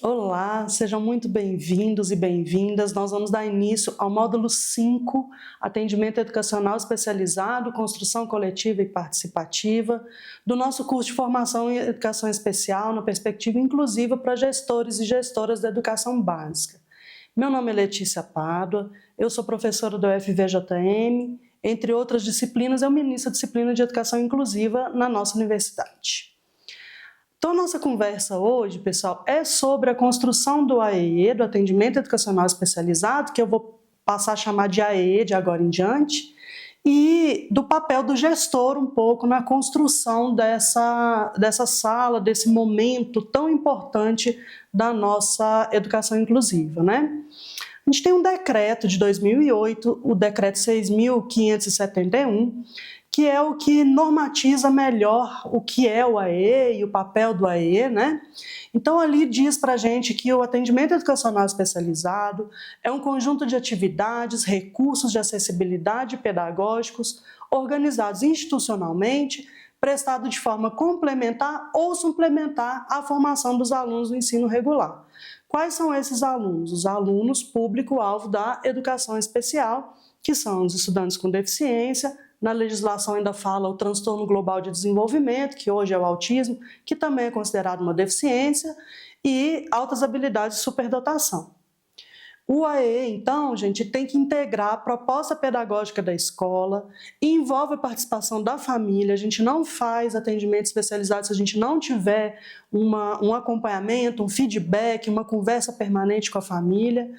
Olá, sejam muito bem-vindos e bem-vindas. Nós vamos dar início ao módulo 5, Atendimento Educacional Especializado, Construção Coletiva e Participativa, do nosso curso de Formação em Educação Especial na perspectiva inclusiva para gestores e gestoras da educação básica. Meu nome é Letícia Pádua, eu sou professora do UFVJM, entre outras disciplinas, eu ministro a disciplina de Educação Inclusiva na nossa universidade. Então, a nossa conversa hoje, pessoal, é sobre a construção do AEE, do Atendimento Educacional Especializado, que eu vou passar a chamar de AEE de agora em diante, e do papel do gestor um pouco na construção dessa sala, desse momento tão importante da nossa educação inclusiva, né? A gente tem um decreto de 2008, o decreto 6.571, que é o que normatiza melhor o que é o AEE e o papel do AEE, né? Então, ali diz para a gente que o atendimento educacional especializado é um conjunto de atividades, recursos de acessibilidade pedagógicos organizados institucionalmente, prestado de forma complementar ou suplementar à formação dos alunos do ensino regular. Quais são esses alunos? Os alunos público-alvo da educação especial, que são os estudantes com deficiência. Na legislação ainda fala o transtorno global de desenvolvimento, que hoje é o autismo, que também é considerado uma deficiência, e altas habilidades de superdotação. O AEE, então, gente, tem que integrar a proposta pedagógica da escola, envolve a participação da família. A gente não faz atendimento especializado se a gente não tiver um acompanhamento, um feedback, uma conversa permanente com a família.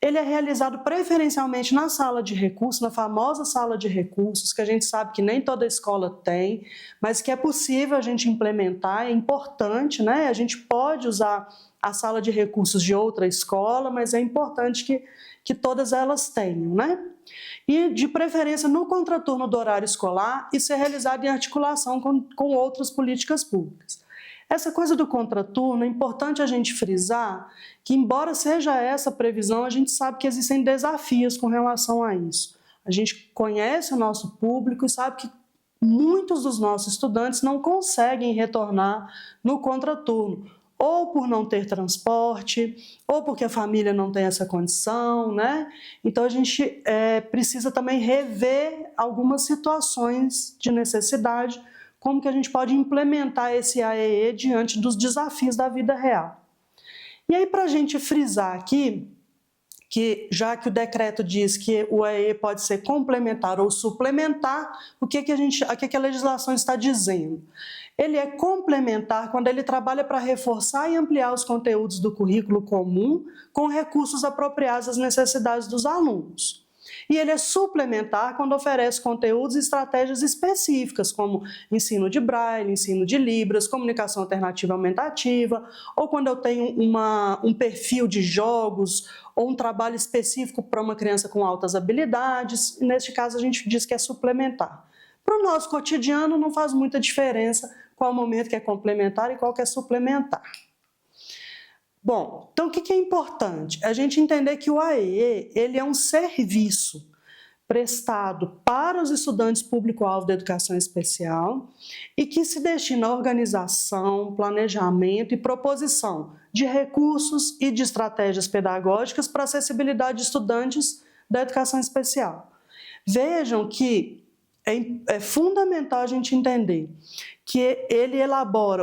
Ele é realizado preferencialmente na sala de recursos, na famosa sala de recursos, que a gente sabe que nem toda escola tem, mas que é possível a gente implementar, é importante, né? A gente pode usar a sala de recursos de outra escola, mas é importante que todas elas tenham, né? E, de preferência, no contraturno do horário escolar, isso é realizado em articulação com outras políticas públicas. Essa coisa do contraturno, é importante a gente frisar que, embora seja essa a previsão, a gente sabe que existem desafios com relação a isso. A gente conhece o nosso público e sabe que muitos dos nossos estudantes não conseguem retornar no contraturno, ou por não ter transporte, ou porque a família não tem essa condição, né? Então, a gente precisa também rever algumas situações de necessidade, como que a gente pode implementar esse AEE diante dos desafios da vida real. E aí, para a gente frisar aqui, que já que o decreto diz que o AEE pode ser complementar ou suplementar, o que a legislação está dizendo? Ele é complementar quando ele trabalha para reforçar e ampliar os conteúdos do currículo comum com recursos apropriados às necessidades dos alunos. E ele é suplementar quando oferece conteúdos e estratégias específicas, como ensino de braille, ensino de libras, comunicação alternativa aumentativa, ou quando eu tenho um perfil de jogos ou um trabalho específico para uma criança com altas habilidades. Neste caso, a gente diz que é suplementar. Para o nosso cotidiano, não faz muita diferença qual momento que é complementar e qual que é suplementar. Bom, então o que é importante? A gente entender que o AEE ele é um serviço prestado para os estudantes público-alvo da educação especial e que se destina à organização, planejamento e proposição de recursos e de estratégias pedagógicas para a acessibilidade de estudantes da educação especial. Vejam que é fundamental a gente entender que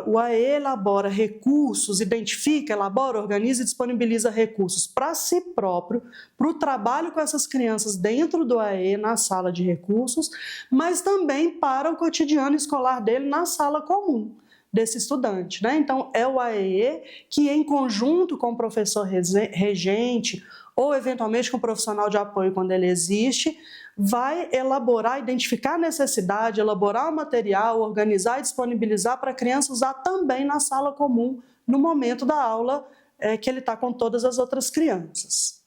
o AEE elabora recursos, elabora, organiza e disponibiliza recursos para si próprio, para o trabalho com essas crianças dentro do AEE, na sala de recursos, mas também para o cotidiano escolar dele na sala comum desse estudante, né? Então, é o AEE que, em conjunto com o professor regente, ou eventualmente com o profissional de apoio quando ele existe, vai elaborar, identificar a necessidade, elaborar o material, organizar e disponibilizar para a criança usar também na sala comum, no momento da aula que ele está com todas as outras crianças.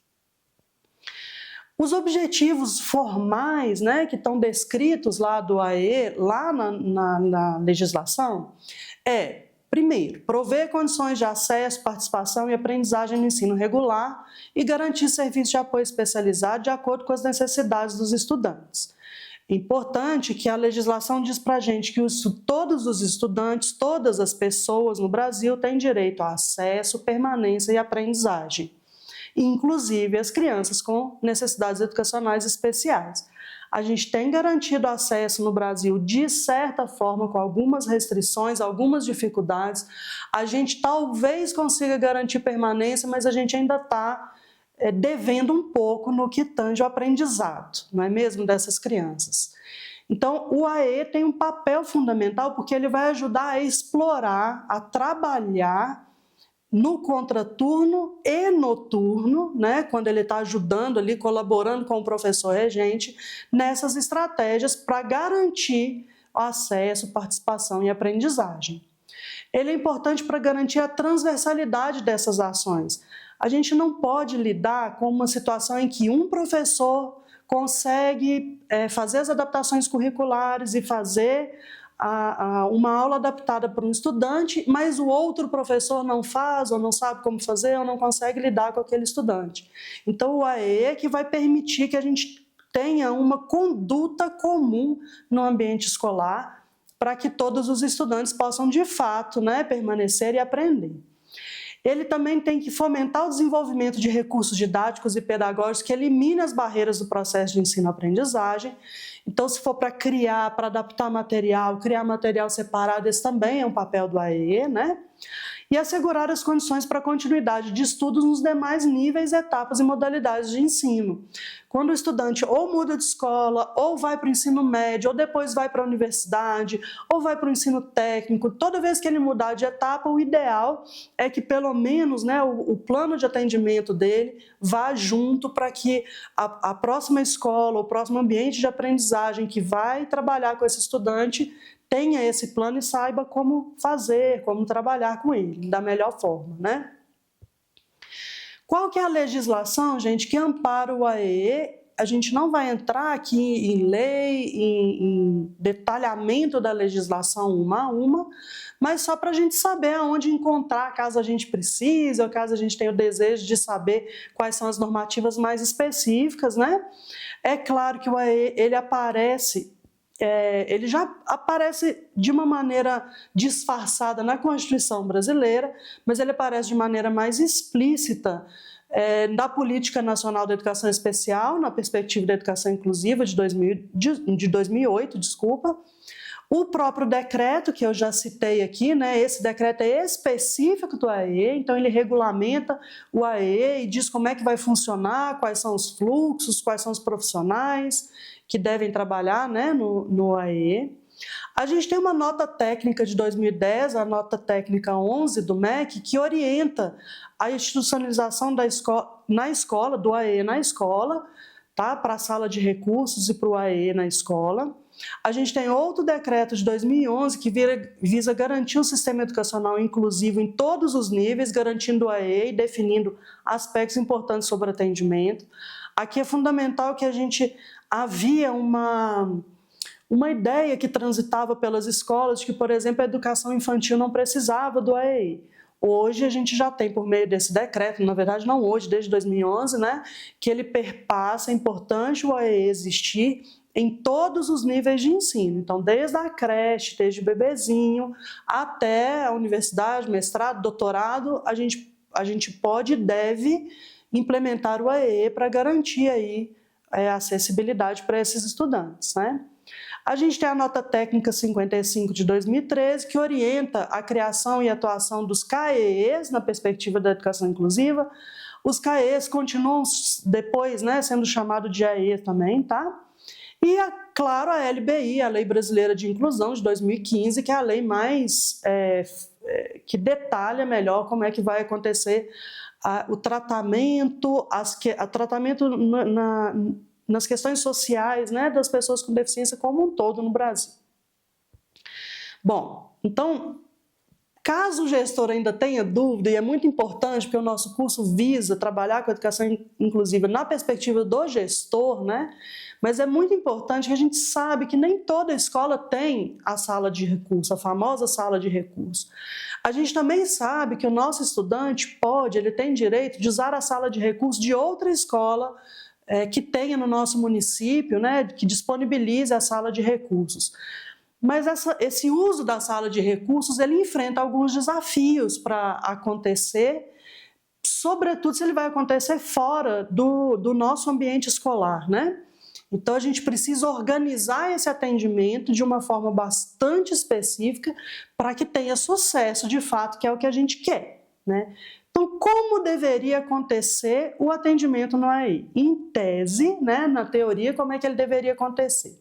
Os objetivos formais, né, que estão descritos lá do AEE, lá na legislação, primeiro, prover condições de acesso, participação e aprendizagem no ensino regular e garantir serviços de apoio especializado de acordo com as necessidades dos estudantes. É importante que a legislação diz para a gente que todos os estudantes, todas as pessoas no Brasil têm direito a acesso, permanência e aprendizagem, inclusive as crianças com necessidades educacionais especiais. A gente tem garantido acesso no Brasil, de certa forma, com algumas restrições, algumas dificuldades. A gente talvez consiga garantir permanência, mas a gente ainda está devendo um pouco no que tange o aprendizado, não é mesmo, dessas crianças. Então, o AE tem um papel fundamental porque ele vai ajudar a explorar, a trabalhar no contraturno e noturno, né, quando ele está ajudando ali, colaborando com o professor regente, nessas estratégias para garantir o acesso, participação e aprendizagem. Ele é importante para garantir a transversalidade dessas ações. A gente não pode lidar com uma situação em que um professor consegue fazer as adaptações curriculares e fazer uma aula adaptada para um estudante, mas o outro professor não faz, ou não sabe como fazer, ou não consegue lidar com aquele estudante. Então, o AE é que vai permitir que a gente tenha uma conduta comum no ambiente escolar para que todos os estudantes possam, de fato, permanecer e aprender. Ele também tem que fomentar o desenvolvimento de recursos didáticos e pedagógicos que eliminem as barreiras do processo de ensino-aprendizagem. Então, se for para criar, para adaptar material, criar material separado, esse também é um papel do AE, né? E assegurar as condições para a continuidade de estudos nos demais níveis, etapas e modalidades de ensino. Quando o estudante ou muda de escola, ou vai para o ensino médio, ou depois vai para a universidade, ou vai para o ensino técnico, toda vez que ele mudar de etapa, o ideal é que pelo menos o plano de atendimento dele vá junto para que a próxima escola, o próximo ambiente de aprendizagem que vai trabalhar com esse estudante tenha esse plano e saiba como fazer, como trabalhar com ele da melhor forma, né? Qual que é a legislação, gente, que ampara o AE? A gente não vai entrar aqui em lei, em detalhamento da legislação uma a uma, mas só para a gente saber aonde encontrar, caso a gente precise, ou caso a gente tenha o desejo de saber quais são as normativas mais específicas, né? É claro que o AE, ele já aparece de uma maneira disfarçada na Constituição brasileira, mas ele aparece de maneira mais explícita na Política Nacional da Educação Especial, na Perspectiva da Educação Inclusiva de 2008, O próprio decreto, que eu já citei aqui, esse decreto é específico do AE, então ele regulamenta o AE e diz como é que vai funcionar, quais são os fluxos, quais são os profissionais que devem trabalhar no AE. A gente tem uma nota técnica de 2010, a nota técnica 11 do MEC, que orienta a institucionalização na escola, do AE na escola, tá? Para a sala de recursos e para o AE na escola. A gente tem outro decreto de 2011 que visa garantir um sistema educacional inclusivo em todos os níveis, garantindo o AE e definindo aspectos importantes sobre atendimento. Aqui é fundamental que havia uma ideia que transitava pelas escolas de que, por exemplo, a educação infantil não precisava do AE. Hoje a gente já tem, por meio desse decreto, na verdade não hoje, desde 2011, que ele perpassa, é importante o AE existir em todos os níveis de ensino. Então, desde a creche, desde o bebezinho, até a universidade, mestrado, doutorado, a gente pode e deve implementar o AE para garantir aí a acessibilidade para esses estudantes, né? A gente tem a nota técnica 55 de 2013, que orienta a criação e atuação dos CAEEs na perspectiva da educação inclusiva. Os CAEEs continuam depois, sendo chamado de AE também, tá? E, claro, a LBI, a Lei Brasileira de Inclusão, de 2015, que é a lei mais que detalha melhor como é que vai acontecer o tratamento, nas questões sociais, das pessoas com deficiência como um todo no Brasil. Bom, então, caso o gestor ainda tenha dúvida, e é muito importante porque o nosso curso visa trabalhar com a educação inclusiva na perspectiva do gestor, mas é muito importante que a gente sabe que nem toda escola tem a sala de recurso, a famosa sala de recurso. A gente também sabe que o nosso estudante ele tem direito de usar a sala de recurso de outra escola que tenha no nosso município, né, que disponibilize a sala de recursos. Mas esse uso da sala de recursos, ele enfrenta alguns desafios para acontecer, sobretudo se ele vai acontecer fora do nosso ambiente escolar, né? Então, a gente precisa organizar esse atendimento de uma forma bastante específica para que tenha sucesso, de fato, que é o que a gente quer, né? Então, como deveria acontecer o atendimento no AEI? Em tese, né, na teoria, como é que ele deveria acontecer?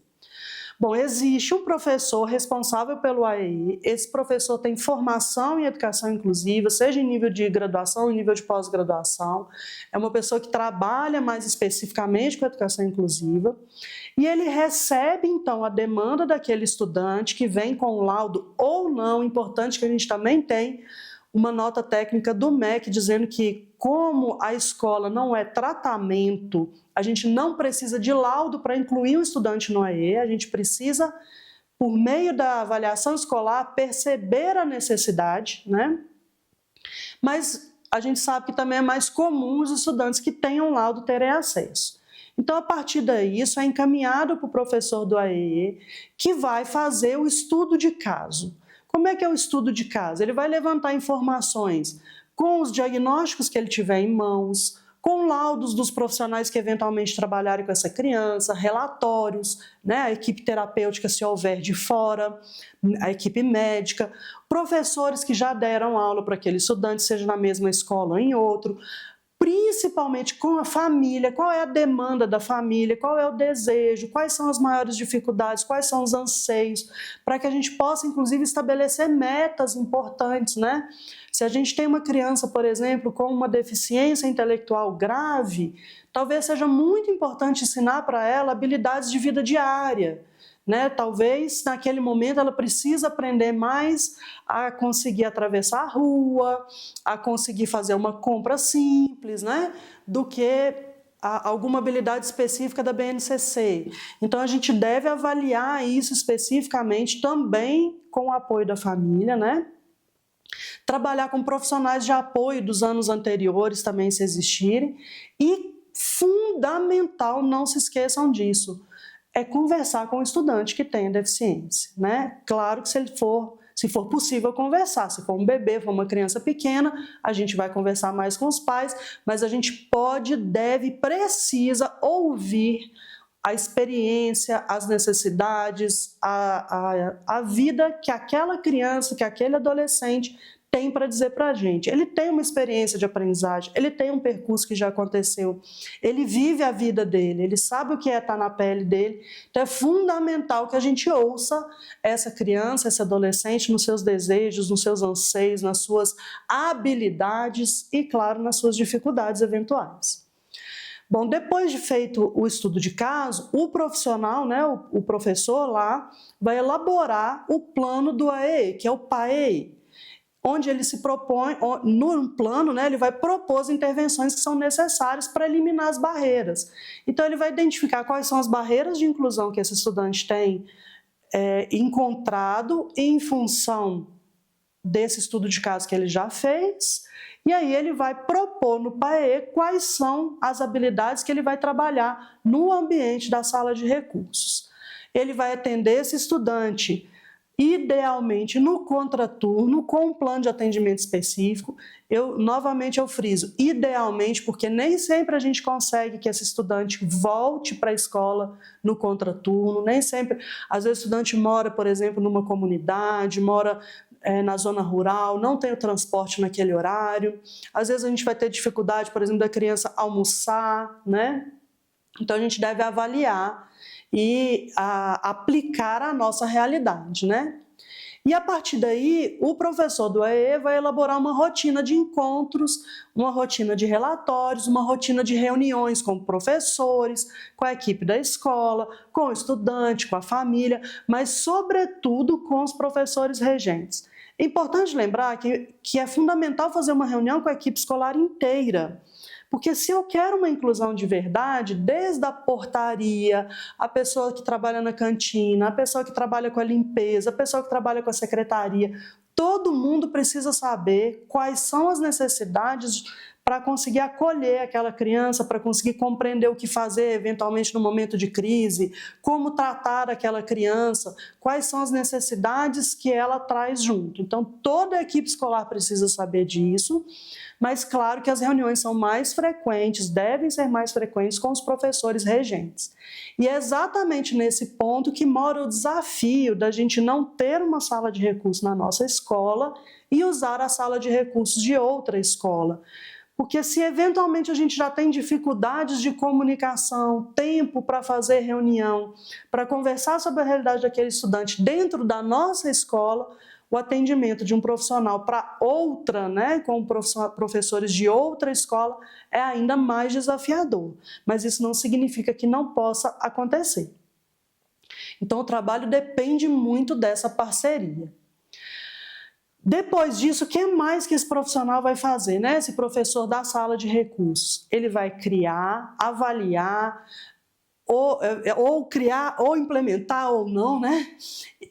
Bom, existe um professor responsável pelo AEI, esse professor tem formação em educação inclusiva, seja em nível de graduação, em nível de pós-graduação, é uma pessoa que trabalha mais especificamente com educação inclusiva, e ele recebe, então, a demanda daquele estudante que vem com laudo ou não, importante que a gente também tem uma nota técnica do MEC dizendo que, como a escola não é tratamento, a gente não precisa de laudo para incluir o estudante no AE, a gente precisa, por meio da avaliação escolar, perceber a necessidade, né? Mas a gente sabe que também é mais comum os estudantes que tenham laudo terem acesso. Então, a partir daí, isso é encaminhado para o professor do AE, que vai fazer o estudo de caso. Como é que é o estudo de caso? Ele vai levantar informações com os diagnósticos que ele tiver em mãos, com laudos dos profissionais que eventualmente trabalharem com essa criança, relatórios, né, a equipe terapêutica se houver de fora, a equipe médica, professores que já deram aula para aquele estudante, seja na mesma escola ou em outro, principalmente com a família, qual é a demanda da família, qual é o desejo, quais são as maiores dificuldades, quais são os anseios, para que a gente possa, inclusive, estabelecer metas importantes, né? Se a gente tem uma criança, por exemplo, com uma deficiência intelectual grave, talvez seja muito importante ensinar para ela habilidades de vida diária, né? Talvez naquele momento ela precisa aprender mais a conseguir atravessar a rua, a conseguir fazer uma compra simples, né? Do que alguma habilidade específica da BNCC. Então a gente deve avaliar isso especificamente também com o apoio da família, né? Trabalhar com profissionais de apoio dos anos anteriores também, se existirem, e fundamental, não se esqueçam disso, é conversar com o estudante que tem deficiência, né? Claro que se for possível conversar, se for um bebê, for uma criança pequena, a gente vai conversar mais com os pais, mas a gente pode, deve, precisa ouvir a experiência, as necessidades, a vida que aquela criança, que aquele adolescente tem para dizer para a gente. Ele tem uma experiência de aprendizagem, ele tem um percurso que já aconteceu, ele vive a vida dele, ele sabe o que é estar na pele dele, então é fundamental que a gente ouça essa criança, esse adolescente nos seus desejos, nos seus anseios, nas suas habilidades e, claro, nas suas dificuldades eventuais. Bom, depois de feito o estudo de caso, o profissional, né, o professor lá, vai elaborar o plano do AEE, que é o PAEI, onde ele se propõe, no plano, né, ele vai propor as intervenções que são necessárias para eliminar as barreiras. Então, ele vai identificar quais são as barreiras de inclusão que esse estudante tem encontrado em função desse estudo de caso que ele já fez, e aí ele vai propor no PAE quais são as habilidades que ele vai trabalhar no ambiente da sala de recursos. Ele vai atender esse estudante idealmente no contraturno, com um plano de atendimento específico. Novamente eu friso, idealmente, porque nem sempre a gente consegue que esse estudante volte para a escola no contraturno, nem sempre, às vezes o estudante mora, por exemplo, numa comunidade, mora na zona rural, não tem o transporte naquele horário, às vezes a gente vai ter dificuldade, por exemplo, da criança almoçar, né? Então a gente deve avaliar e aplicar a nossa realidade, né? E a partir daí, o professor do AE vai elaborar uma rotina de encontros, uma rotina de relatórios, uma rotina de reuniões com professores, com a equipe da escola, com o estudante, com a família, mas sobretudo com os professores regentes. É importante lembrar que é fundamental fazer uma reunião com a equipe escolar inteira, porque se eu quero uma inclusão de verdade, desde a portaria, a pessoa que trabalha na cantina, a pessoa que trabalha com a limpeza, a pessoa que trabalha com a secretaria, todo mundo precisa saber quais são as necessidades para conseguir acolher aquela criança, para conseguir compreender o que fazer eventualmente no momento de crise, como tratar aquela criança, quais são as necessidades que ela traz junto. Então, toda a equipe escolar precisa saber disso, mas claro que as reuniões são mais frequentes, devem ser mais frequentes com os professores regentes. E é exatamente nesse ponto que mora o desafio da gente não ter uma sala de recursos na nossa escola e usar a sala de recursos de outra escola. Porque se eventualmente a gente já tem dificuldades de comunicação, tempo para fazer reunião, para conversar sobre a realidade daquele estudante dentro da nossa escola, o atendimento de um profissional para outra, né, com professores de outra escola, é ainda mais desafiador. Mas isso não significa que não possa acontecer. Então, o trabalho depende muito dessa parceria. Depois disso, o que mais que esse profissional vai fazer, né? Esse professor da sala de recursos? Ele vai criar, avaliar, ou criar, ou implementar, ou não, né?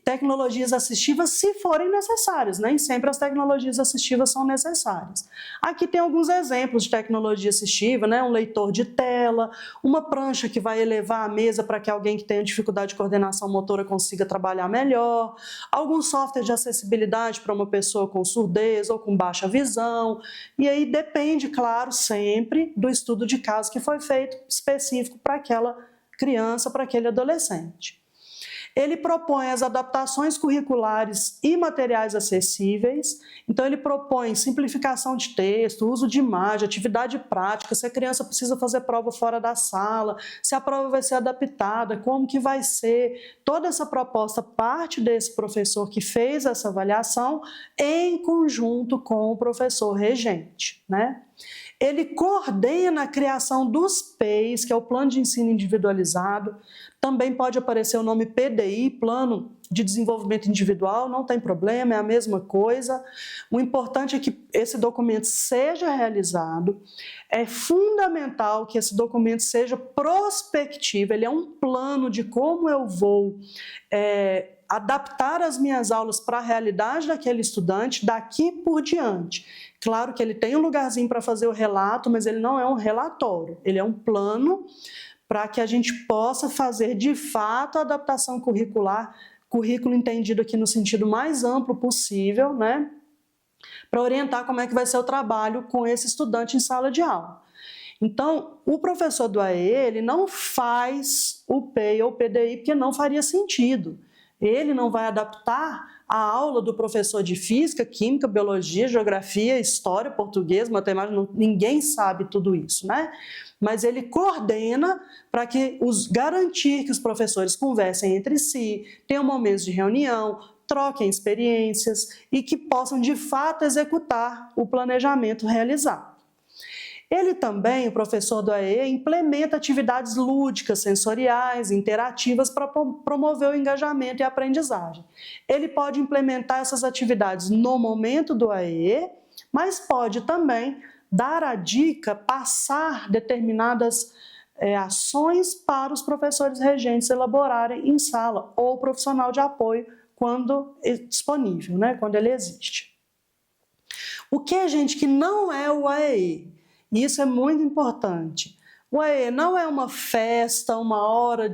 Tecnologias assistivas, se forem necessárias. Nem sempre as tecnologias assistivas são necessárias. Aqui tem alguns exemplos de tecnologia assistiva, né? Um leitor de tela, uma prancha que vai elevar a mesa para que alguém que tenha dificuldade de coordenação motora consiga trabalhar melhor, algum software de acessibilidade para uma pessoa com surdez ou com baixa visão, e aí depende, claro, sempre do estudo de caso que foi feito específico para aquela criança, para aquele adolescente. Ele propõe as adaptações curriculares e materiais acessíveis, então ele propõe simplificação de texto, uso de imagem, atividade prática, se a criança precisa fazer prova fora da sala, se a prova vai ser adaptada, como que vai ser. Toda essa proposta parte desse professor que fez essa avaliação em conjunto com o professor regente, né? Ele coordena a criação dos PEIs, que é o Plano de Ensino Individualizado. Também pode aparecer o nome PDI, Plano de Desenvolvimento Individual, não tem problema, é a mesma coisa. O importante é que esse documento seja realizado. É fundamental que esse documento seja prospectivo, ele é um plano de como eu vou adaptar as minhas aulas para a realidade daquele estudante daqui por diante. Claro que ele tem um lugarzinho para fazer o relato, mas ele não é um relatório, ele é um plano para que a gente possa fazer de fato a adaptação curricular, currículo entendido aqui no sentido mais amplo possível, né? Para orientar como é que vai ser o trabalho com esse estudante em sala de aula. Então, o professor do AE, ele não faz o PEI ou o PDI porque não faria sentido. Ele não vai adaptar a aula do professor de física, química, biologia, geografia, história, português, matemática, ninguém sabe tudo isso, né? Mas ele coordena para que garantir que os professores conversem entre si, tenham momentos de reunião, troquem experiências e que possam de fato executar o planejamento realizado. Ele também, o professor do AE, implementa atividades lúdicas, sensoriais, interativas para promover o engajamento e a aprendizagem. Ele pode implementar essas atividades no momento do AE, mas pode também dar a dica, passar determinadas ações para os professores regentes elaborarem em sala ou profissional de apoio quando é disponível, né, quando ele existe. O que, gente, que não é o AE? E isso é muito importante. O AE não é uma festa, uma hora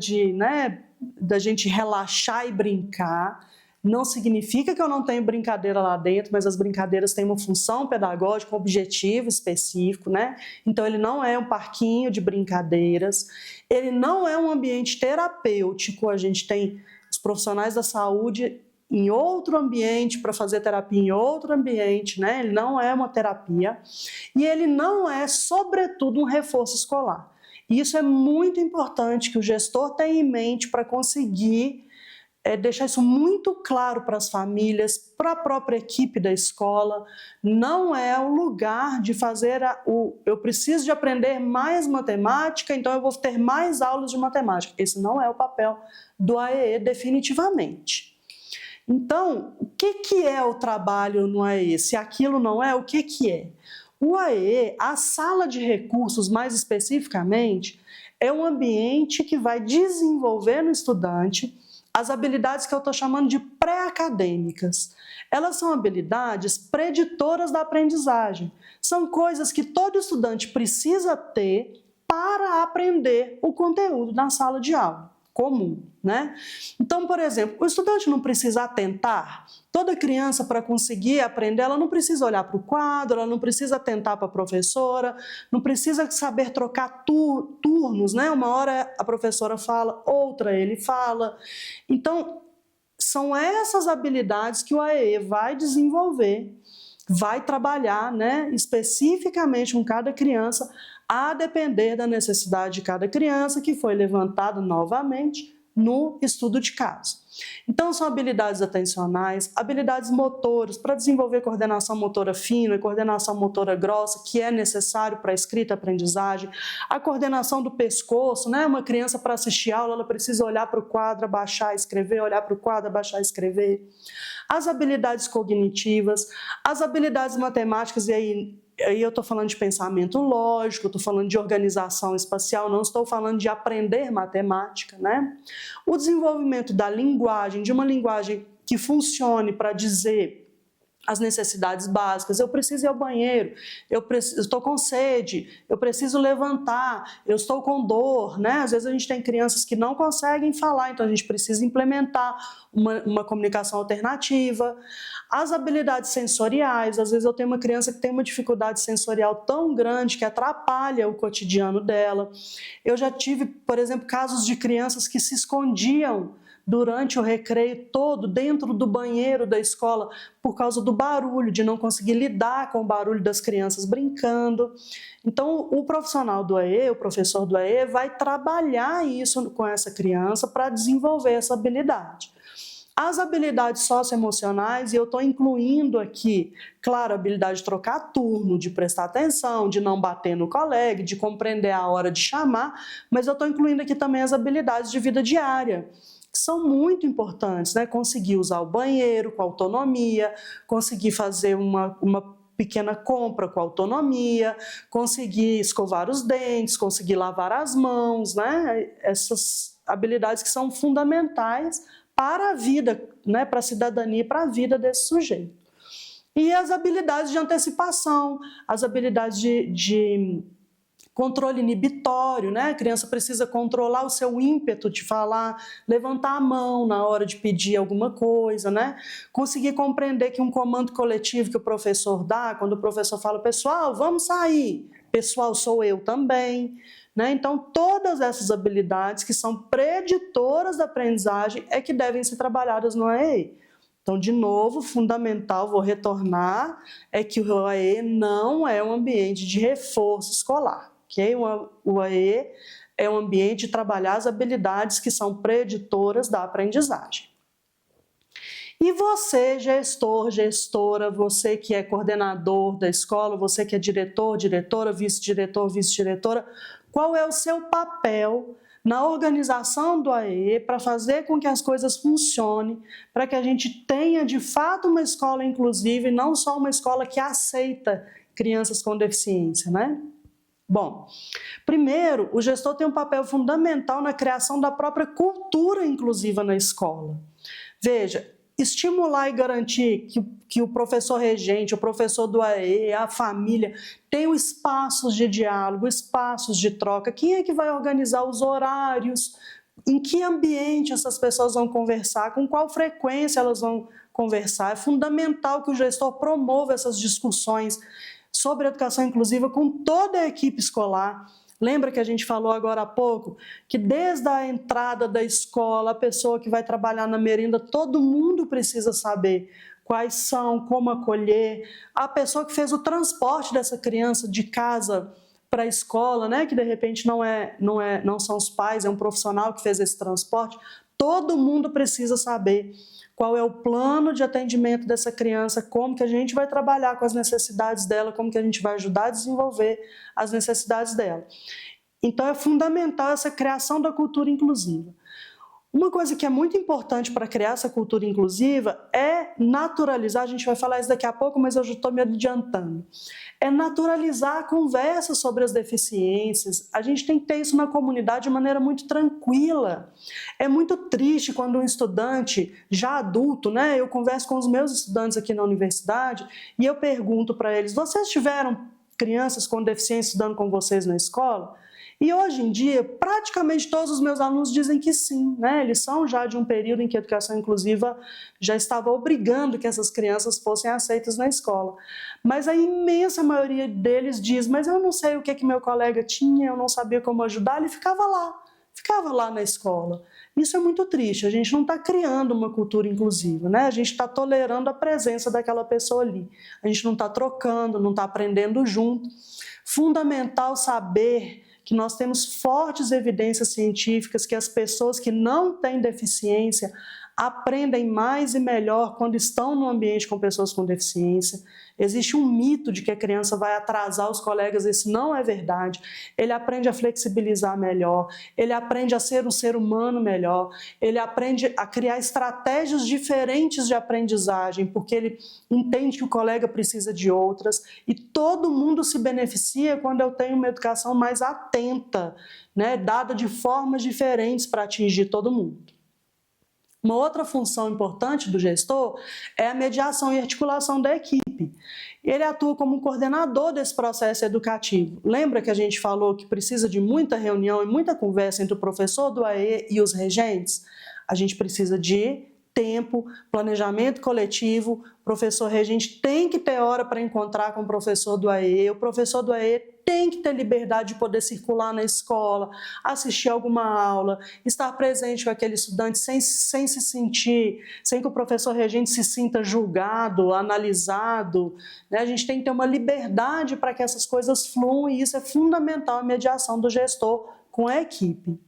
da gente relaxar e brincar. Não significa que eu não tenho brincadeira lá dentro, mas as brincadeiras têm uma função pedagógica, um objetivo específico, né? Então, ele não é um parquinho de brincadeiras, ele não é um ambiente terapêutico. A gente tem os profissionais da saúde em outro ambiente, para fazer terapia em outro ambiente, né? Ele não é uma terapia e ele não é, sobretudo, um reforço escolar. E isso é muito importante que o gestor tenha em mente para conseguir deixar isso muito claro para as famílias, para a própria equipe da escola. Não é o lugar de fazer eu preciso de aprender mais matemática, então eu vou ter mais aulas de matemática. Esse não é o papel do AEE definitivamente. Então, o que é o trabalho no AE? Se aquilo não é, o que é? O AE, a sala de recursos mais especificamente, é um ambiente que vai desenvolver no estudante as habilidades que eu estou chamando de pré-acadêmicas. Elas são habilidades preditoras da aprendizagem. São coisas que todo estudante precisa ter para aprender o conteúdo na sala de aula comum, né? Então, por exemplo, o estudante não precisa atentar. Toda criança, para conseguir aprender, ela não precisa olhar para o quadro, ela não precisa atentar para a professora, não precisa saber trocar turnos, né? Uma hora a professora fala, outra ele fala. Então, são essas habilidades que o AEE vai desenvolver, vai trabalhar, né, especificamente com cada criança, a depender da necessidade de cada criança, que foi levantada novamente no estudo de caso. Então, são habilidades atencionais, habilidades motoras, para desenvolver coordenação motora fina e coordenação motora grossa, que é necessário para a escrita e aprendizagem, a coordenação do pescoço, né? Uma criança, para assistir aula, ela precisa olhar para o quadro, abaixar, escrever, olhar para o quadro, abaixar, escrever. As habilidades cognitivas, as habilidades matemáticas, e aí eu estou falando de pensamento lógico, estou falando de organização espacial, não estou falando de aprender matemática, né? O desenvolvimento da linguagem, de uma linguagem que funcione para dizer as necessidades básicas. Eu preciso ir ao banheiro, eu estou com sede, eu preciso levantar, eu estou com dor, né? Às vezes a gente tem crianças que não conseguem falar, então a gente precisa implementar uma comunicação alternativa. As habilidades sensoriais, às vezes eu tenho uma criança que tem uma dificuldade sensorial tão grande que atrapalha o cotidiano dela. Eu já tive, por exemplo, casos de crianças que se escondiam durante o recreio todo dentro do banheiro da escola por causa do barulho, de não conseguir lidar com o barulho das crianças brincando. Então, o profissional do AE, o professor do AE, vai trabalhar isso com essa criança para desenvolver essa habilidade. As habilidades socioemocionais, e eu estou incluindo aqui, claro, a habilidade de trocar turno, de prestar atenção, de não bater no colega, de compreender a hora de chamar, mas eu estou incluindo aqui também as habilidades de vida diária, que são muito importantes, né? Conseguir usar o banheiro com autonomia, conseguir fazer uma pequena compra com autonomia, conseguir escovar os dentes, conseguir lavar as mãos, né? Essas habilidades que são fundamentais para a vida, né? Para a cidadania e para a vida desse sujeito. E as habilidades de antecipação, as habilidades de controle inibitório, né? A criança precisa controlar o seu ímpeto de falar, levantar a mão na hora de pedir alguma coisa, né? Conseguir compreender que um comando coletivo que o professor dá, quando o professor fala, pessoal, vamos sair, pessoal sou eu também, né? Então, todas essas habilidades que são preditoras da aprendizagem é que devem ser trabalhadas no AE. Então, de novo, fundamental, vou retornar, é que o AE não é um ambiente de reforço escolar. Okay? O AE é um ambiente de trabalhar as habilidades que são preditoras da aprendizagem. E você, gestor, gestora, você que é coordenador da escola, você que é diretor, diretora, vice-diretor, vice-diretora, qual é o seu papel na organização do AE para fazer com que as coisas funcionem, para que a gente tenha de fato uma escola inclusiva e não só uma escola que aceita crianças com deficiência, né? Bom, primeiro, o gestor tem um papel fundamental na criação da própria cultura inclusiva na escola. Veja, estimular e garantir que o professor regente, o professor do AE, a família, tenham espaços de diálogo, espaços de troca. Quem é que vai organizar os horários? Em que ambiente essas pessoas vão conversar? Com qual frequência elas vão conversar? É fundamental que o gestor promova essas discussões sobre educação inclusiva com toda a equipe escolar. Lembra que a gente falou agora há pouco que desde a entrada da escola, a pessoa que vai trabalhar na merenda, todo mundo precisa saber quais são, como acolher. A pessoa que fez o transporte dessa criança de casa para a escola, né, que de repente não são os pais, é um profissional que fez esse transporte, todo mundo precisa saber qual é o plano de atendimento dessa criança, como que a gente vai trabalhar com as necessidades dela, como que a gente vai ajudar a desenvolver as necessidades dela. Então, é fundamental essa criação da cultura inclusiva. Uma coisa que é muito importante para criar essa cultura inclusiva é naturalizar, a gente vai falar isso daqui a pouco, mas eu já estou me adiantando, é naturalizar a conversa sobre as deficiências. A gente tem que ter isso na comunidade de maneira muito tranquila. É muito triste quando um estudante já adulto, né, eu converso com os meus estudantes aqui na universidade e eu pergunto para eles, vocês tiveram crianças com deficiência estudando com vocês na escola? E hoje em dia, praticamente todos os meus alunos dizem que sim, né? Eles são já de um período em que a educação inclusiva já estava obrigando que essas crianças fossem aceitas na escola. Mas a imensa maioria deles diz, mas eu não sei o que meu colega tinha, eu não sabia como ajudar, ele ficava lá na escola. Isso é muito triste, a gente não está criando uma cultura inclusiva, né? A gente está tolerando a presença daquela pessoa ali, a gente não está trocando, não está aprendendo junto. Fundamental saber que nós temos fortes evidências científicas que as pessoas que não têm deficiência aprendem mais e melhor quando estão no ambiente com pessoas com deficiência. Existe um mito de que a criança vai atrasar os colegas, isso não é verdade. Ele aprende a flexibilizar melhor, ele aprende a ser um ser humano melhor, ele aprende a criar estratégias diferentes de aprendizagem, porque ele entende que o colega precisa de outras, e todo mundo se beneficia quando eu tenho uma educação mais atenta, né, dada de formas diferentes para atingir todo mundo. Uma outra função importante do gestor é a mediação e articulação da equipe. Ele atua como um coordenador desse processo educativo. Lembra que a gente falou que precisa de muita reunião e muita conversa entre o professor do AE e os regentes? A gente precisa de tempo, planejamento coletivo, o professor regente tem que ter hora para encontrar com o professor do AE, o professor do AE tem que ter liberdade de poder circular na escola, assistir alguma aula, estar presente com aquele estudante sem se sentir, sem que o professor regente se sinta julgado, analisado, né? A gente tem que ter uma liberdade para que essas coisas fluam e isso é fundamental, a mediação do gestor com a equipe. O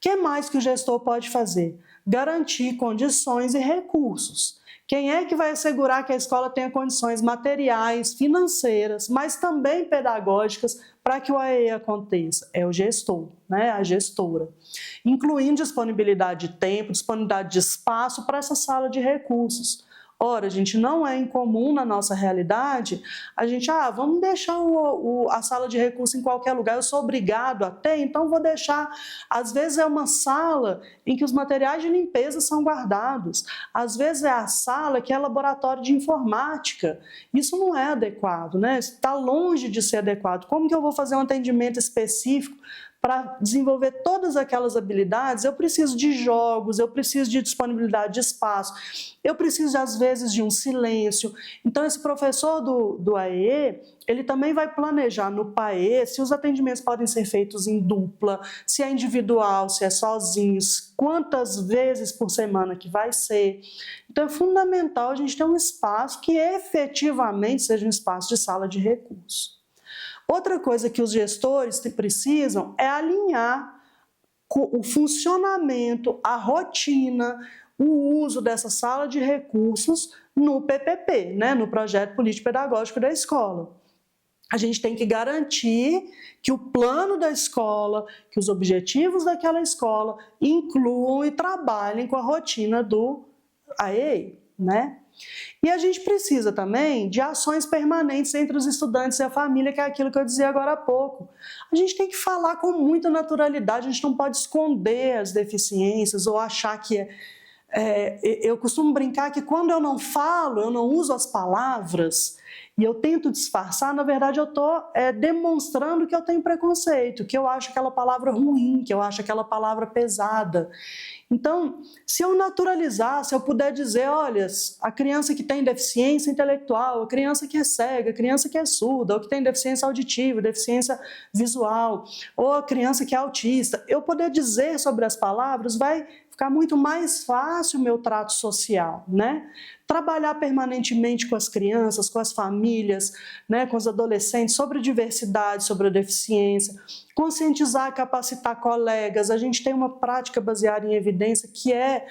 que mais que o gestor pode fazer? Garantir condições e recursos. Quem é que vai assegurar que a escola tenha condições materiais, financeiras, mas também pedagógicas para que o AE aconteça? É o gestor, né? A gestora. Incluindo disponibilidade de tempo, disponibilidade de espaço para essa sala de recursos. Ora, gente, não é incomum na nossa realidade a gente, vamos deixar a sala de recurso em qualquer lugar, eu sou obrigado a ter, então vou deixar. Às vezes é uma sala em que os materiais de limpeza são guardados, às vezes é a sala que é laboratório de informática. Isso não é adequado, né? Está longe de ser adequado. Como que eu vou fazer um atendimento específico? Para desenvolver todas aquelas habilidades, eu preciso de jogos, eu preciso de disponibilidade de espaço, eu preciso, às vezes, de um silêncio. Então, esse professor do AE, ele também vai planejar no PAE se os atendimentos podem ser feitos em dupla, se é individual, se é sozinho, quantas vezes por semana que vai ser. Então, é fundamental a gente ter um espaço que efetivamente seja um espaço de sala de recursos. Outra coisa que os gestores precisam é alinhar o funcionamento, a rotina, o uso dessa sala de recursos no PPP, né, no Projeto Político Pedagógico da escola. A gente tem que garantir que o plano da escola, que os objetivos daquela escola incluam e trabalhem com a rotina do AE, né? E a gente precisa também de ações permanentes entre os estudantes e a família, que é aquilo que eu dizia agora há pouco. A gente tem que falar com muita naturalidade, a gente não pode esconder as deficiências ou achar que eu costumo brincar que quando eu não falo, eu não uso as palavras e eu tento disfarçar, na verdade eu estou demonstrando que eu tenho preconceito, que eu acho aquela palavra ruim, que eu acho aquela palavra pesada. Então, se eu naturalizar, se eu puder dizer, olha, a criança que tem deficiência intelectual, a criança que é cega, a criança que é surda, ou que tem deficiência auditiva, deficiência visual, ou a criança que é autista, eu poder dizer sobre as palavras vai ficar muito mais fácil o meu trato social, né? Trabalhar permanentemente com as crianças, com as famílias, né, com os adolescentes, sobre a diversidade, sobre a deficiência, conscientizar, capacitar colegas. A gente tem uma prática baseada em evidência que é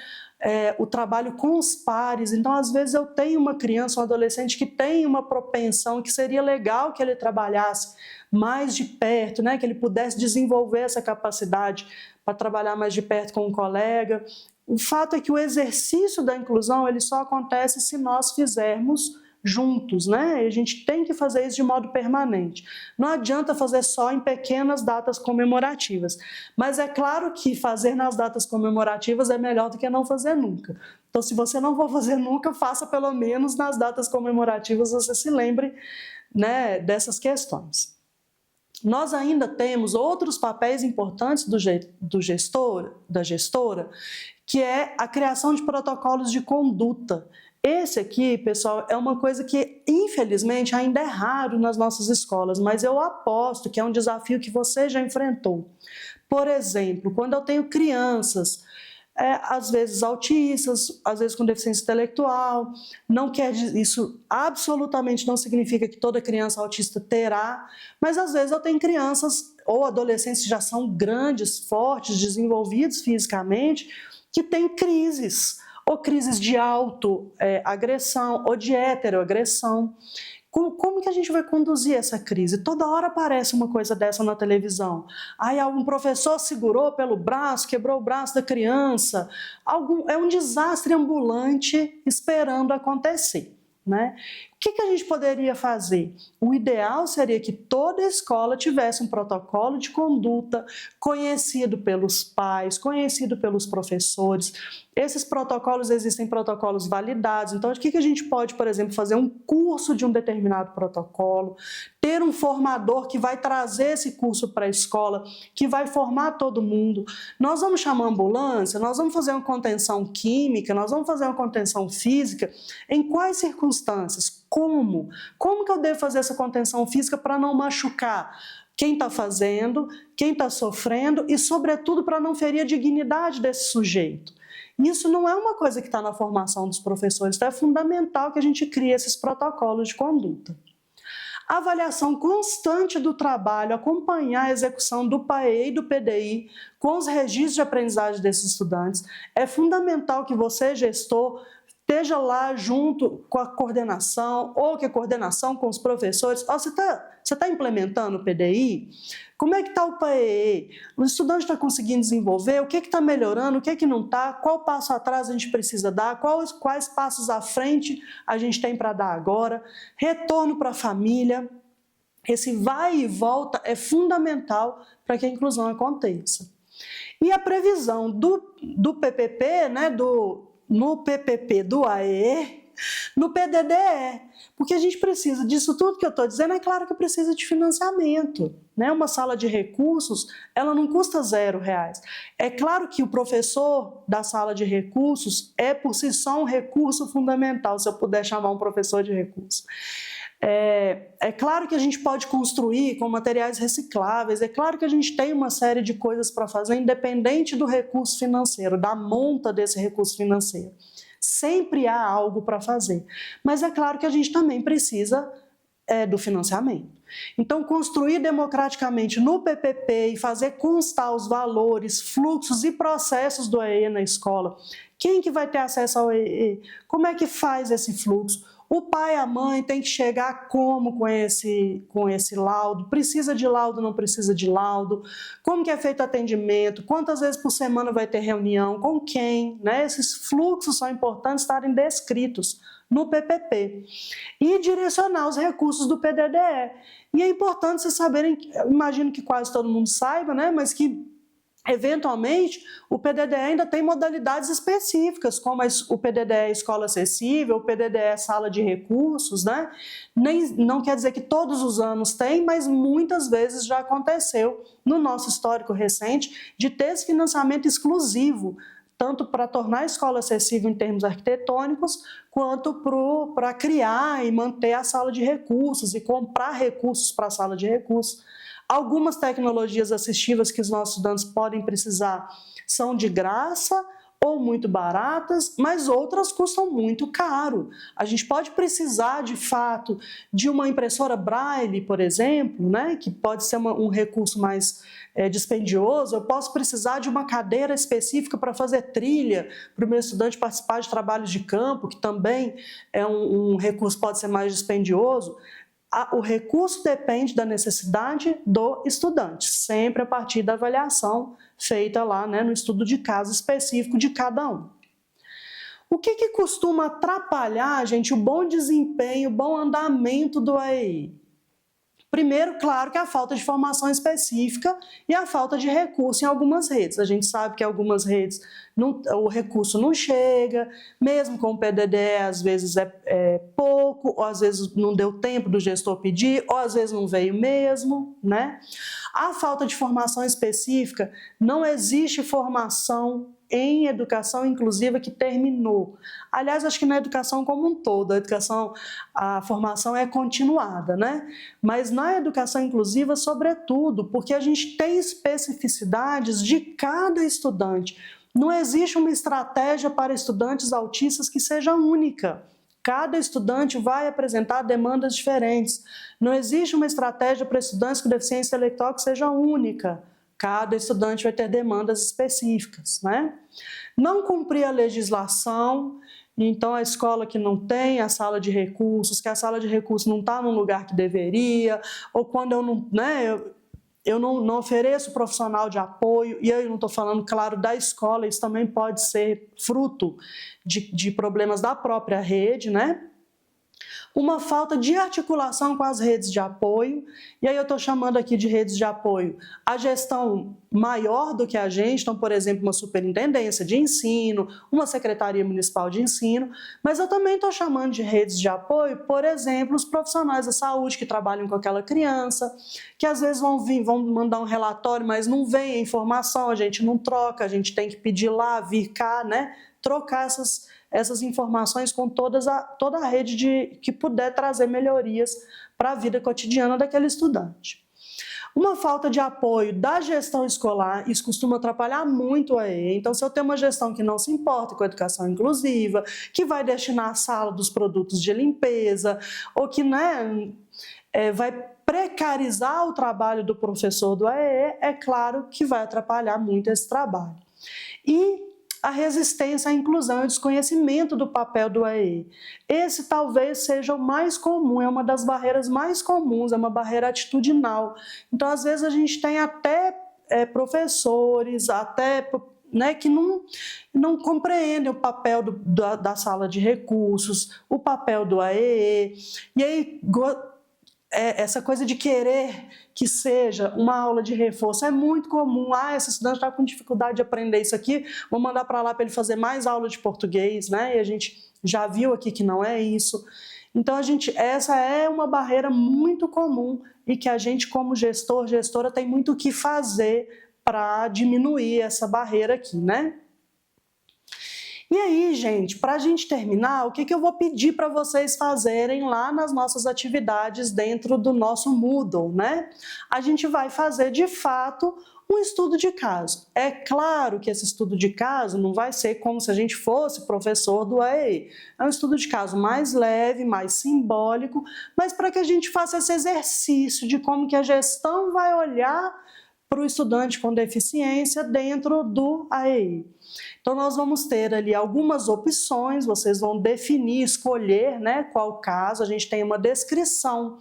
o trabalho com os pares. Então, às vezes eu tenho uma criança, um adolescente que tem uma propensão, que seria legal que ele trabalhasse mais de perto, né? Que ele pudesse desenvolver essa capacidade para trabalhar mais de perto com um colega. O fato é que o exercício da inclusão ele só acontece se nós fizermos juntos, né? A gente tem que fazer isso de modo permanente. Não adianta fazer só em pequenas datas comemorativas. Mas é claro que fazer nas datas comemorativas é melhor do que não fazer nunca. Então, se você não for fazer nunca, faça pelo menos nas datas comemorativas, você se lembre, né, dessas questões. Nós ainda temos outros papéis importantes do gestor, da gestora, que é a criação de protocolos de conduta. Esse aqui, pessoal, é uma coisa que, infelizmente, ainda é raro nas nossas escolas, mas eu aposto que é um desafio que você já enfrentou. Por exemplo, quando eu tenho crianças, às vezes autistas, às vezes com deficiência intelectual, não quer dizer, isso absolutamente não significa que toda criança autista terá, mas às vezes eu tenho crianças ou adolescentes que já são grandes, fortes, desenvolvidos fisicamente, que têm crises, ou crises de autoagressão ou de heteroagressão. Como que a gente vai conduzir essa crise? Toda hora aparece uma coisa dessa na televisão. Aí algum professor segurou pelo braço, quebrou o braço da criança. É um desastre ambulante esperando acontecer, né? O que a gente poderia fazer? O ideal seria que toda escola tivesse um protocolo de conduta conhecido pelos pais, conhecido pelos professores. Esses protocolos, existem protocolos validados. Então, o que a gente pode, por exemplo, fazer um curso de um determinado protocolo, ter um formador que vai trazer esse curso para a escola, que vai formar todo mundo. Nós vamos chamar a ambulância, nós vamos fazer uma contenção química, nós vamos fazer uma contenção física. Em quais circunstâncias? Como? Como que eu devo fazer essa contenção física para não machucar quem está fazendo, quem está sofrendo e, sobretudo, para não ferir a dignidade desse sujeito? Isso não é uma coisa que está na formação dos professores, então é fundamental que a gente crie esses protocolos de conduta. A avaliação constante do trabalho, acompanhar a execução do PAE e do PDI com os registros de aprendizagem desses estudantes. É fundamental que você, gestor, esteja lá junto com a coordenação, ou que a coordenação com os professores. Você está implementando o PDI? Como é que está o PAE? O estudante está conseguindo desenvolver? O que está melhorando? O que não está? Qual passo atrás a gente precisa dar? Quais passos à frente a gente tem para dar agora? Retorno para a família. Esse vai e volta é fundamental para que a inclusão aconteça. E a previsão do PPP, né, no PPP do AE, no PDDE, porque a gente precisa disso tudo que eu estou dizendo, é claro que precisa de financiamento, né? Uma sala de recursos, ela não custa R$0. É claro que o professor da sala de recursos é por si só um recurso fundamental, se eu puder chamar um professor de recurso. É claro que a gente pode construir com materiais recicláveis, é claro que a gente tem uma série de coisas para fazer, independente do recurso financeiro, da monta desse recurso financeiro. Sempre há algo para fazer, mas é claro que a gente também precisa do financiamento. Então, construir democraticamente no PPP e fazer constar os valores, fluxos e processos do AE na escola. Quem que vai ter acesso ao AE? Como é que faz esse fluxo? O pai e a mãe tem que chegar como com esse laudo? Precisa de laudo, não precisa de laudo? Como que é feito o atendimento? Quantas vezes por semana vai ter reunião? Com quem? Né? Esses fluxos são importantes estarem descritos no PPP. E direcionar os recursos do PDDE. E é importante vocês saberem, eu imagino que quase todo mundo saiba, né? Mas que eventualmente, o PDDE ainda tem modalidades específicas, como o PDDE Escola Acessível, o PDDE Sala de Recursos, né? Não quer dizer que todos os anos tem, mas muitas vezes já aconteceu no nosso histórico recente de ter esse financiamento exclusivo, tanto para tornar a escola acessível em termos arquitetônicos, quanto para criar e manter a sala de recursos e comprar recursos para a sala de recursos. Algumas tecnologias assistivas que os nossos estudantes podem precisar são de graça, ou muito baratas, mas outras custam muito caro. A gente pode precisar, de fato, de uma impressora Braille, por exemplo, né, que pode ser um recurso mais dispendioso. Eu posso precisar de uma cadeira específica para fazer trilha, para o meu estudante participar de trabalhos de campo, que também é um recurso que pode ser mais dispendioso. O recurso depende da necessidade do estudante, sempre a partir da avaliação feita lá, né, no estudo de caso específico de cada um. O que costuma atrapalhar, gente, o bom desempenho, o bom andamento do AEI? Primeiro, claro, que a falta de formação específica e a falta de recurso em algumas redes. A gente sabe que em algumas redes o recurso não chega, mesmo com o PDD, às vezes é pouco, ou às vezes não deu tempo do gestor pedir, ou às vezes não veio mesmo, né? A falta de formação específica, não existe formação em educação inclusiva que terminou. Aliás, acho que na educação como um todo, a formação é continuada, né? Mas na educação inclusiva, sobretudo, porque a gente tem especificidades de cada estudante. Não existe uma estratégia para estudantes autistas que seja única. Cada estudante vai apresentar demandas diferentes. Não existe uma estratégia para estudantes com deficiência intelectual que seja única. Cada estudante vai ter demandas específicas, né? Não cumprir a legislação, então a escola que não tem a sala de recursos, que a sala de recursos não está no lugar que deveria, ou quando eu não ofereço profissional de apoio, e eu não estou falando, claro, da escola, isso também pode ser fruto de problemas da própria rede, né? Uma falta de articulação com as redes de apoio, e aí eu estou chamando aqui de redes de apoio a gestão maior do que a gente, então, por exemplo, uma superintendência de ensino, uma secretaria municipal de ensino, mas eu também estou chamando de redes de apoio, por exemplo, os profissionais da saúde que trabalham com aquela criança, que às vezes vão mandar um relatório, mas não vem a informação, a gente não troca, a gente tem que pedir lá, vir cá, né? Trocar essas informações com toda a rede que puder trazer melhorias para a vida cotidiana daquele estudante. Uma falta de apoio da gestão escolar, isso costuma atrapalhar muito a EE. Então, se eu tenho uma gestão que não se importa com a educação inclusiva, que vai destinar a sala dos produtos de limpeza, ou que vai precarizar o trabalho do professor do AEE, é claro que vai atrapalhar muito esse trabalho. E a resistência à inclusão e desconhecimento do papel do AEE. Esse talvez seja o mais comum, é uma das barreiras mais comuns, é uma barreira atitudinal. Então, às vezes, a gente tem até professores, que não compreendem o papel da sala de recursos, o papel do AEE, e aí essa coisa de querer que seja uma aula de reforço é muito comum. Esse estudante está com dificuldade de aprender isso aqui, vou mandar para lá para ele fazer mais aula de português, né? E a gente já viu aqui que não é isso. Então, essa é uma barreira muito comum e que a gente, como gestor, gestora, tem muito o que fazer para diminuir essa barreira aqui, né? E aí, gente, para a gente terminar, o que eu vou pedir para vocês fazerem lá nas nossas atividades dentro do nosso Moodle, né? A gente vai fazer, de fato, um estudo de caso. É claro que esse estudo de caso não vai ser como se a gente fosse professor do AEE. É um estudo de caso mais leve, mais simbólico, mas para que a gente faça esse exercício de como que a gestão vai olhar para o estudante com deficiência dentro do AEI. Então, nós vamos ter ali algumas opções, vocês vão definir, escolher, né, qual caso. A gente tem uma descrição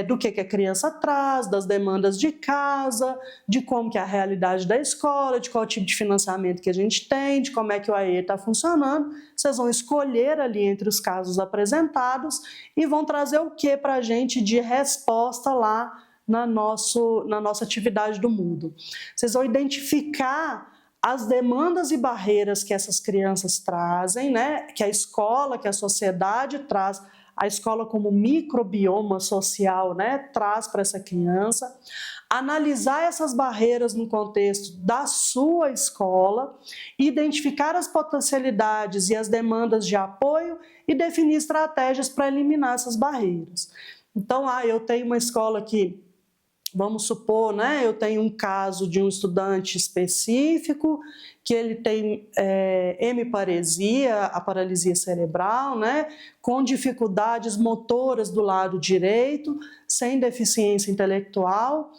do que a criança traz, das demandas de casa, de como que é a realidade da escola, de qual tipo de financiamento que a gente tem, de como é que o AEI está funcionando. Vocês vão escolher ali entre os casos apresentados e vão trazer o que para a gente de resposta lá na nossa atividade do Moodle. Vocês vão identificar as demandas e barreiras que essas crianças trazem, né? Que a escola, que a sociedade traz, a escola como microbioma social, né? Traz para essa criança. Analisar essas barreiras no contexto da sua escola, identificar as potencialidades e as demandas de apoio e definir estratégias para eliminar essas barreiras. Então, eu tenho uma escola que vamos supor, né, eu tenho um caso de um estudante específico que ele tem hemiparesia, a paralisia cerebral, né, com dificuldades motoras do lado direito, sem deficiência intelectual,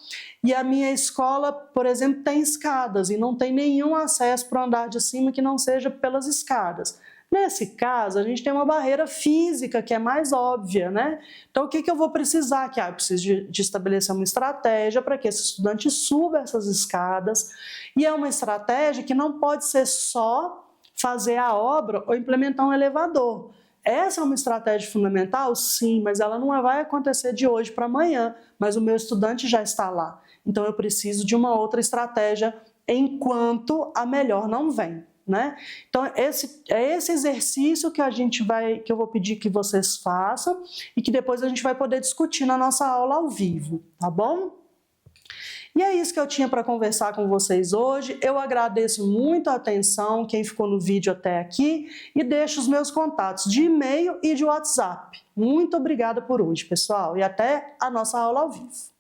e a minha escola, por exemplo, tem escadas e não tem nenhum acesso para o andar de cima que não seja pelas escadas. Nesse caso, a gente tem uma barreira física que é mais óbvia, né? Então, o que eu vou precisar? Eu preciso de estabelecer uma estratégia para que esse estudante suba essas escadas, e é uma estratégia que não pode ser só fazer a obra ou implementar um elevador. Essa é uma estratégia fundamental? Sim, mas ela não vai acontecer de hoje para amanhã, mas o meu estudante já está lá. Então, eu preciso de uma outra estratégia enquanto a melhor não vem. Né? Então, esse exercício que eu vou pedir que vocês façam e que depois a gente vai poder discutir na nossa aula ao vivo, tá bom? E é isso que eu tinha para conversar com vocês hoje. Eu agradeço muito a atenção, quem ficou no vídeo até aqui, e deixo os meus contatos de e-mail e de WhatsApp. Muito obrigada por hoje, pessoal, e até a nossa aula ao vivo.